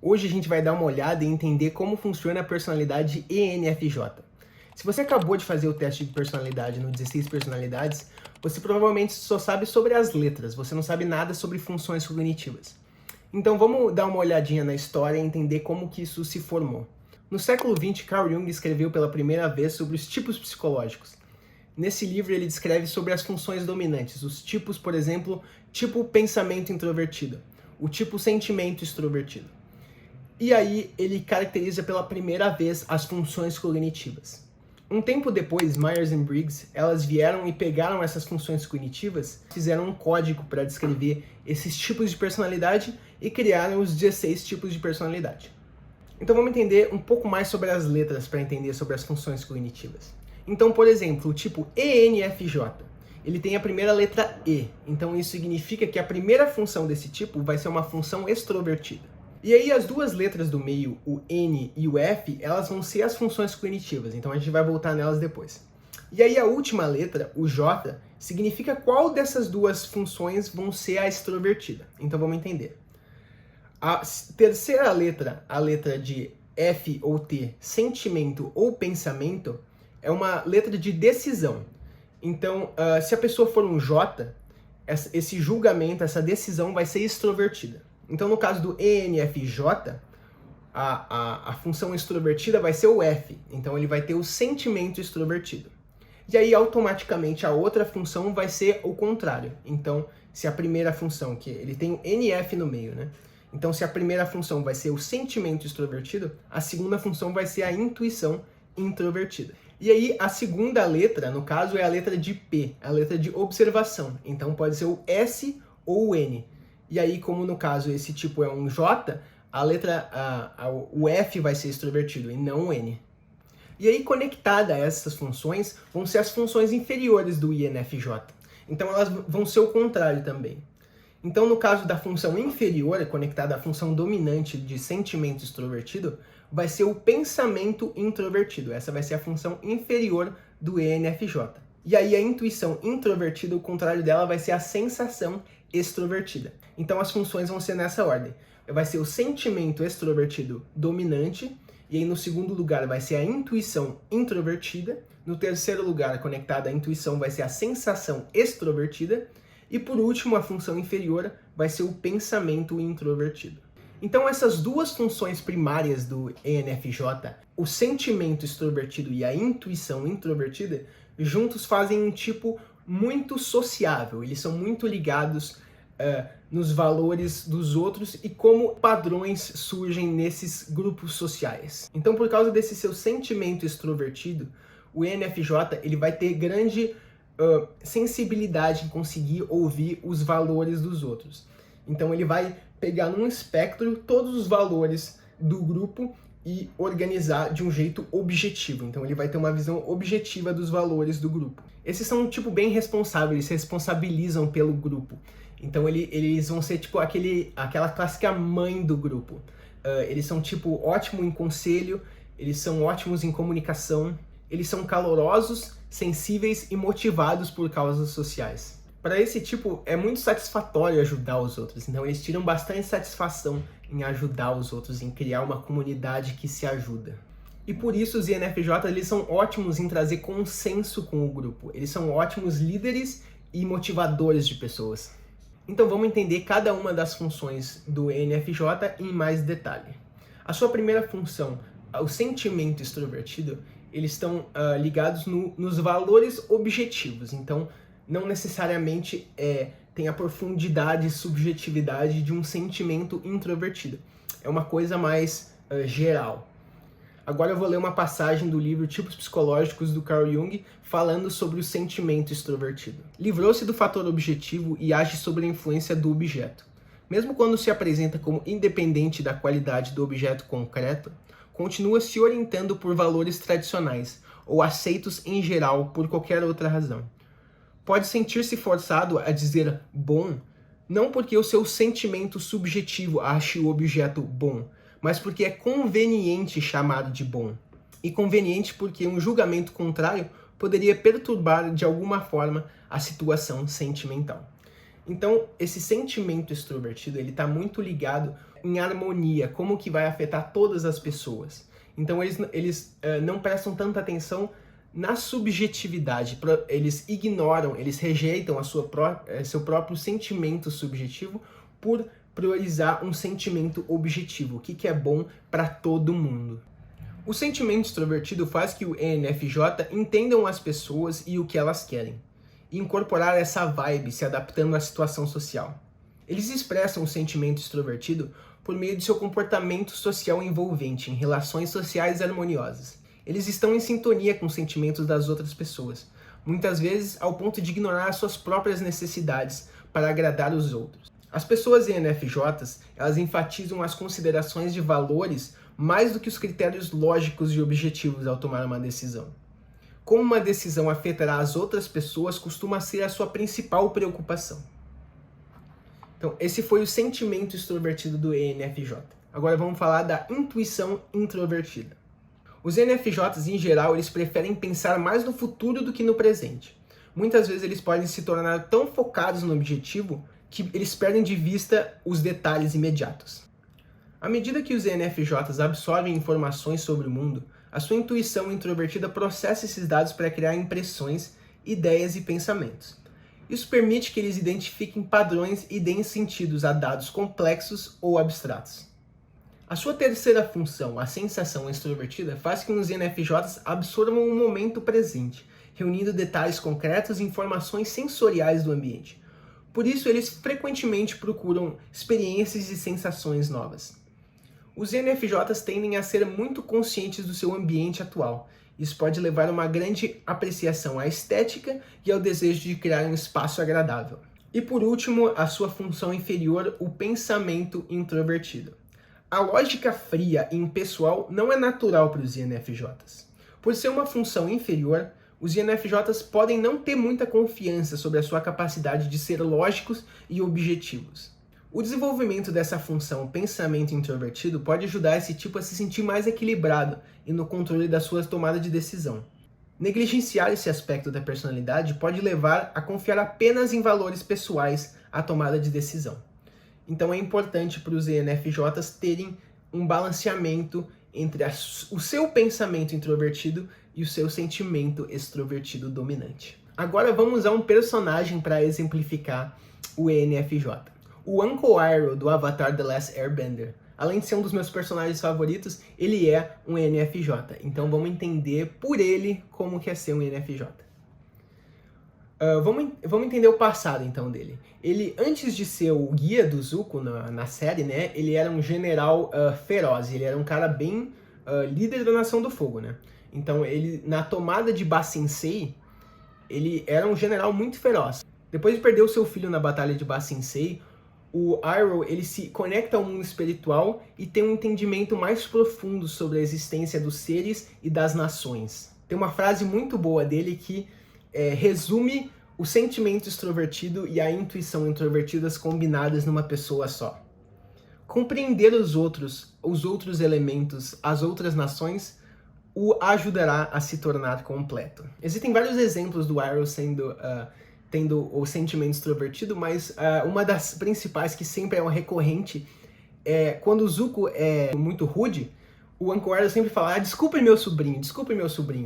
Hoje a gente vai dar uma olhada e entender como funciona a personalidade ENFJ. Se você acabou de fazer o teste de personalidade no 16 personalidades, você provavelmente só sabe sobre as letras, você não sabe nada sobre funções cognitivas. Então vamos dar uma olhadinha na história e entender como que isso se formou. No século XX, Carl Jung escreveu pela primeira vez sobre os tipos psicológicos. Nesse livro ele descreve sobre as funções dominantes, os tipos, por exemplo, tipo pensamento introvertido, o tipo sentimento extrovertido. E aí ele caracteriza pela primeira vez as funções cognitivas. Um tempo depois, Myers e Briggs, elas vieram e pegaram essas funções cognitivas, fizeram um código para descrever esses tipos de personalidade e criaram os 16 tipos de personalidade. Então vamos entender um pouco mais sobre as letras para entender sobre as funções cognitivas. Então, por exemplo, o tipo ENFJ, ele tem a primeira letra E, então isso significa que a primeira função desse tipo vai ser uma função extrovertida. E aí as duas letras do meio, o N e o F, elas vão ser as funções cognitivas, então a gente vai voltar nelas depois. E aí a última letra, o J, significa qual dessas duas funções vão ser a extrovertida. Então vamos entender. A terceira letra, a letra de F ou T, sentimento ou pensamento, é uma letra de decisão. Então, se a pessoa for um J, esse julgamento, essa decisão vai ser extrovertida. Então, no caso do ENFJ, a função extrovertida vai ser o F. Então, ele vai ter o sentimento extrovertido. E aí, automaticamente, a outra função vai ser o contrário. Então, se a primeira função, que ele tem o NF no meio, né? Então, se a primeira função vai ser o sentimento extrovertido, a segunda função vai ser a intuição introvertida. E aí, a segunda letra, no caso, é a letra de P, a letra de observação. Então, pode ser o S ou o N. E aí, como no caso esse tipo é um J, a letra, o F vai ser extrovertido e não o N. E aí, conectada a essas funções, vão ser as funções inferiores do INFJ. Então, elas vão ser o contrário também. Então, no caso da função inferior, conectada à função dominante de sentimento extrovertido, vai ser o pensamento introvertido. Essa vai ser a função inferior do ENFJ. E aí, a intuição introvertida, o contrário dela, vai ser a sensação extrovertida. Então, as funções vão ser nessa ordem. Vai ser o sentimento extrovertido dominante, e aí no segundo lugar vai ser a intuição introvertida, no terceiro lugar, conectada à intuição, vai ser a sensação extrovertida, e por último, a função inferior vai ser o pensamento introvertido. Então, essas duas funções primárias do ENFJ, o sentimento extrovertido e a intuição introvertida, juntos fazem um tipo muito sociável. Eles são muito ligados nos valores dos outros e como padrões surgem nesses grupos sociais. Então, por causa desse seu sentimento extrovertido, o ENFJ ele vai ter grande sensibilidade em conseguir ouvir os valores dos outros. Então ele vai pegar num espectro todos os valores do grupo e organizar de um jeito objetivo. Então ele vai ter uma visão objetiva dos valores do grupo. Esses são um tipo bem responsável, eles se responsabilizam pelo grupo. Então eles vão ser tipo aquela clássica mãe do grupo. Eles são tipo ótimo em conselho, eles são ótimos em comunicação, eles são calorosos, sensíveis e motivados por causas sociais. Para esse tipo, é muito satisfatório ajudar os outros, então eles tiram bastante satisfação em ajudar os outros, em criar uma comunidade que se ajuda. E por isso os INFJ eles são ótimos em trazer consenso com o grupo, eles são ótimos líderes e motivadores de pessoas. Então vamos entender cada uma das funções do ENFJ em mais detalhe. A sua primeira função, o sentimento extrovertido, eles estão ligados nos valores objetivos. Então, não necessariamente tem a profundidade e subjetividade de um sentimento introvertido. É uma coisa mais geral. Agora eu vou ler uma passagem do livro Tipos Psicológicos do Carl Jung, falando sobre o sentimento extrovertido. Livrou-se do fator objetivo e age sob a influência do objeto. Mesmo quando se apresenta como independente da qualidade do objeto concreto, continua se orientando por valores tradicionais, ou aceitos em geral por qualquer outra razão. Pode sentir-se forçado a dizer bom, não porque o seu sentimento subjetivo ache o objeto bom, mas porque é conveniente chamar de bom. E conveniente porque um julgamento contrário poderia perturbar de alguma forma a situação sentimental. Então, esse sentimento extrovertido, ele está muito ligado em harmonia, como que vai afetar todas as pessoas. Então eles não prestam tanta atenção na subjetividade, eles ignoram, eles rejeitam seu próprio sentimento subjetivo por priorizar um sentimento objetivo, o que é bom para todo mundo. O sentimento extrovertido faz que o ENFJ entendam as pessoas e o que elas querem, e incorporar essa vibe se adaptando à situação social. Eles expressam o sentimento extrovertido por meio de seu comportamento social envolvente em relações sociais harmoniosas. Eles estão em sintonia com os sentimentos das outras pessoas, muitas vezes ao ponto de ignorar as suas próprias necessidades para agradar os outros. As pessoas ENFJs, elas enfatizam as considerações de valores mais do que os critérios lógicos e objetivos ao tomar uma decisão. Como uma decisão afetará as outras pessoas costuma ser a sua principal preocupação. Então, esse foi o sentimento extrovertido do ENFJ. Agora vamos falar da intuição introvertida. Os ENFJs, em geral, eles preferem pensar mais no futuro do que no presente. Muitas vezes eles podem se tornar tão focados no objetivo que eles perdem de vista os detalhes imediatos. À medida que os ENFJs absorvem informações sobre o mundo, a sua intuição introvertida processa esses dados para criar impressões, ideias e pensamentos. Isso permite que eles identifiquem padrões e deem sentidos a dados complexos ou abstratos. A sua terceira função, a sensação extrovertida, faz com que os ENFJs absorvam o momento presente, reunindo detalhes concretos e informações sensoriais do ambiente. Por isso, eles frequentemente procuram experiências e sensações novas. Os ENFJs tendem a ser muito conscientes do seu ambiente atual. Isso pode levar a uma grande apreciação à estética e ao desejo de criar um espaço agradável. E por último, a sua função inferior, o pensamento introvertido. A lógica fria e impessoal não é natural para os ENFJs. Por ser uma função inferior, os ENFJs podem não ter muita confiança sobre a sua capacidade de ser lógicos e objetivos. O desenvolvimento dessa função pensamento introvertido pode ajudar esse tipo a se sentir mais equilibrado e no controle da sua tomada de decisão. Negligenciar esse aspecto da personalidade pode levar a confiar apenas em valores pessoais à tomada de decisão. Então é importante para os ENFJs terem um balanceamento entre o seu pensamento introvertido e o seu sentimento extrovertido dominante. Agora vamos a um personagem para exemplificar o ENFJ. O Uncle Iroh do Avatar The Last Airbender. Além de ser um dos meus personagens favoritos, ele é um ENFJ. Então vamos entender por ele como que é ser um ENFJ. Vamos entender o passado então dele. Ele, antes de ser o guia do Zuko na série, né, ele era um general feroz, ele era um cara bem líder da Nação do Fogo, né? Então ele, na tomada de Ba Sing Se, ele era um general muito feroz. Depois de perder o seu filho na batalha de Ba Sing Se, o Iroh, ele se conecta ao mundo espiritual e tem um entendimento mais profundo sobre a existência dos seres e das nações. Tem uma frase muito boa dele que resume o sentimento extrovertido e a intuição introvertidas combinadas numa pessoa só. Compreender os outros elementos, as outras nações, o ajudará a se tornar completo. Existem vários exemplos do Iroh tendo o sentimento extrovertido, mas uma das principais que sempre é uma recorrente é quando o Zuko é muito rude, o Uncle Iroh sempre fala, desculpe meu sobrinho,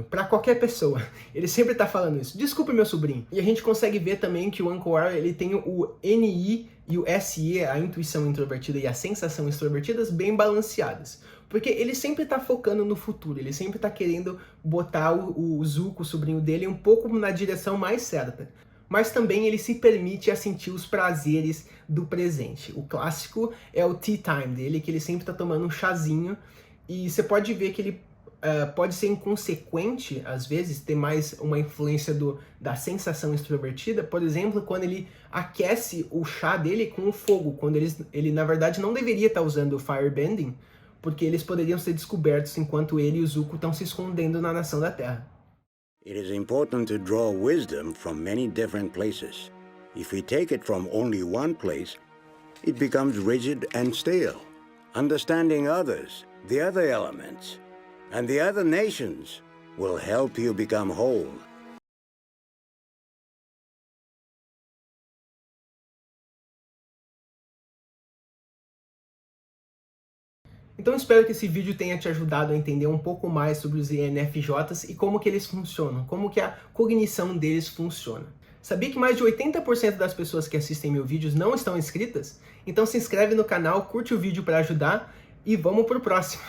pra qualquer pessoa. Ele sempre tá falando isso, desculpe meu sobrinho. E a gente consegue ver também que o Uncle Iroh, ele tem o NI e o SE, a intuição introvertida e a sensação extrovertidas, bem balanceadas. Porque ele sempre tá focando no futuro, ele sempre tá querendo botar o Zuko, o sobrinho dele, um pouco na direção mais certa. Mas também ele se permite a sentir os prazeres do presente. O clássico é o tea time dele, que ele sempre tá tomando um chazinho. E você pode ver que ele pode ser inconsequente, às vezes, ter mais uma influência da sensação extrovertida. Por exemplo, quando ele aquece o chá dele com o fogo, quando ele na verdade, não deveria estar usando o firebending, porque eles poderiam ser descobertos enquanto ele e o Zuko estão se escondendo na Nação da Terra. It is important to draw wisdom from many different places. If we take it from only one place, it becomes rigid and stale. Understanding others, the other elements, and the other nations will help you become whole. Então espero que esse vídeo tenha te ajudado a entender um pouco mais sobre os ENFJs e como que eles funcionam, como que a cognição deles funciona. Sabia que mais de 80% das pessoas que assistem meus vídeos não estão inscritas? Então se inscreve no canal, curte o vídeo para ajudar e vamos pro próximo!